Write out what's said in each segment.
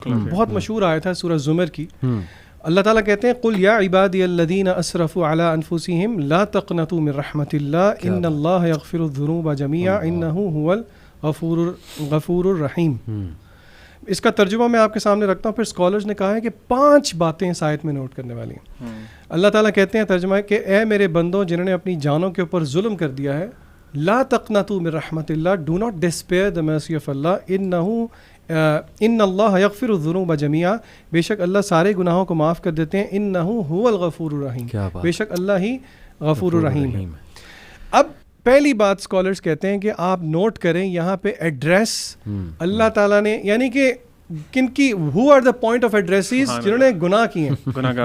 بہت مشہور آیت ہے سورہ زمر کی. اللہ تعالیٰ کہتے ہیں قل یا عبادی الذین اسرفوا علی انفسہم لا تقنطوا من رحمۃ اللہ ان اللہ یغفر الذنوب جميعا انہ هو الغفور الرحیم. اس کا ترجمہ میں آپ کے سامنے رکھتا ہوں. پھر اسکالرز نے کہا ہے کہ 5 باتیں اس آیت میں نوٹ کرنے والی ہیں. اللہ تعالیٰ کہتے ہیں ترجمہ ہے کہ اے میرے بندوں جنہوں نے اپنی جانوں کے اوپر ظلم کر دیا ہے, لا تقنطوا من رحمۃ Allah, do not despair the mercy of اللہ, ان اللہ یغفر الذنوب جميعا, بے شک اللہ سارے گناہوں کو معاف کر دیتے ہیں, انہ هو الغفور الرحیم, بے شک اللہ ہی غفور الرحیم ہے. اب پہلی بات اسکالرس کہتے ہیں کہ آپ نوٹ کریں یہاں پہ ایڈریس اللہ تعالیٰ نے, یعنی کہ کن کی, who are the point of addresses, جنہوں نے گناہ کیے ہیں.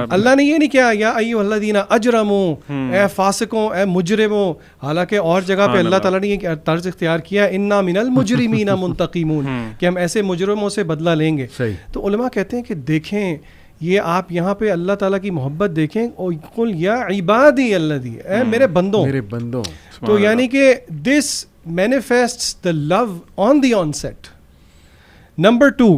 اللہ نے یہ نہیں کیا یا ایھا الذین اجرموا, اے فاسقوں, اے مجرموں, حالانکہ اور جگہ پہ اللہ تعالیٰ نے یہ طرز اختیار کیا انا من المجرمین منتقمون, کہ ہم ایسے مجرموں سے بدلہ لیں گے. تو علماء کہتے ہیں کہ دیکھیں یہ آپ یہاں پہ اللہ تعالیٰ کی محبت دیکھیں, قل یا عبادی الذین, اے میرے بندوں. تو یعنی کہ دس مینیفیسٹس دا لو آن دی آن سیٹ. نمبر 2,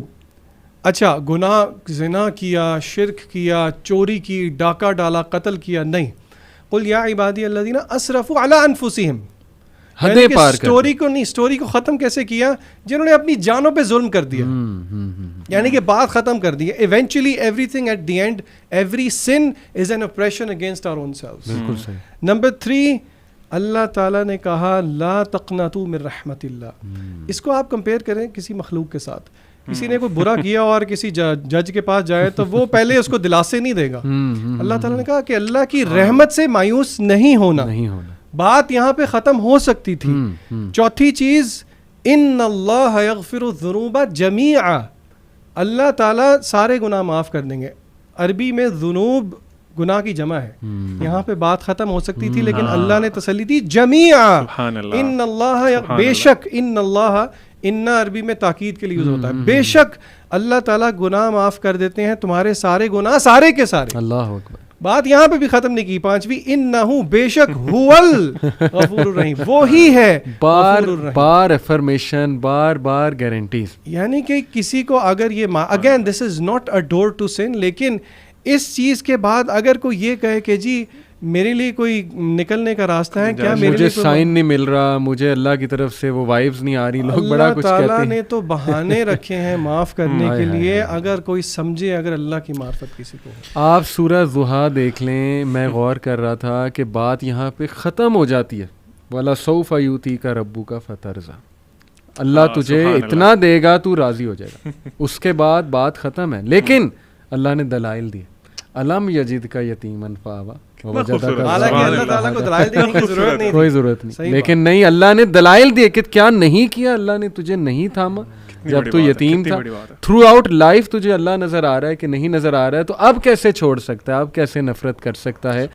اچھا گناہ زنا کیا, شرک کیا, چوری کی, ڈاکہ ڈالا, قتل کیا, نہیں. قل یا عبادی الذین اسرفوا علی انفسہم, حدیں پار کر, اسٹوری کو ختم کیسے کیا, جنہوں نے اپنی جانوں پہ ظلم کر دیا, یعنی کہ بات ختم کر دی. Eventually everything at the end, everyone is an operation against our own selves. بالکل صحیح. نمبر 3, اللہ تعالیٰ نے کہا لا تقنطوا من رحمت اللہ. اس کو آپ کمپیئر کریں کسی مخلوق کے ساتھ. کسی نے کوئی برا کیا اور کسی جج کے پاس جائے تو وہ پہلے اس کو دلاسے نہیں دے گا. اللہ تعالیٰ نے کہا کہ اللہ کی رحمت سے مایوس نہیں ہونا. بات یہاں پہ ختم ہو سکتی تھی. چوتھی چیز, ان اللہ یغفر الذنوب جمیعا, اللہ تعالیٰ سارے گناہ معاف کر دیں گے. عربی میں ذنوب گناہ کی جمع ہے, یہاں پہ بات ختم ہو سکتی تھی لیکن اللہ نے تسلی دی جمیعا. ان اللہ, بے شک, ان اللہ, ان عربی میں تاکید کے لیے یوز ہوتا ہے, بے شک اللہ تعالیٰ گناہ معاف کر دیتے ہیں تمہارے سارے گناہ, سارے کے سارے. اللہ اکبر. بات یہاں پہ بھی ختم نہیں کی. 5ویں, انہ, بے شک, هو الغفور الرحیم, وہی ہے. بار افرمیشن, بار گارنٹیز, یعنی کہ کسی کو اگر یہ, again this is not a door to sin, لیکن اس چیز کے بعد اگر کوئی یہ کہے کہ جی میرے لیے کوئی نکلنے کا راستہ ہے کیا, مجھے سائن نہیں مل رہا, مجھے اللہ کی طرف سے وہ وائبز نہیں آ رہی, لوگ بڑا کچھ کہتے ہیں. اللہ نے تو بہانے رکھے ہیں معاف کرنے کے لیے, اگر کوئی سمجھے, اگر اللہ کی معرفت کسی کو. آپ سورہ ضحیٰ دیکھ لیں, میں غور کر رہا تھا کہ بات یہاں پہ ختم ہو جاتی ہے, وَلَسَوْفَ يُؤْتِيكَ رَبُّكَ فَتَرْضَىٰ, اللہ تجھے اتنا دے گا تو راضی ہو جائے گا. اس کے بعد بات ختم ہے, لیکن اللہ نے دلائل دیے. الم یجدک یتیما فآویٰ, کوئی ضرورت نہیں, لیکن نہیں, اللہ نے دلائل دیے کہ کیا نہیں کیا, اللہ نے تجھے نہیں تھاما جب تو یتیم تھا. تھرو آؤٹ لائف تجھے اللہ نظر آ رہا ہے کہ نہیں نظر آ رہا ہے, تو اب کیسے چھوڑ سکتا ہے, اب کیسے نفرت کر سکتا ہے.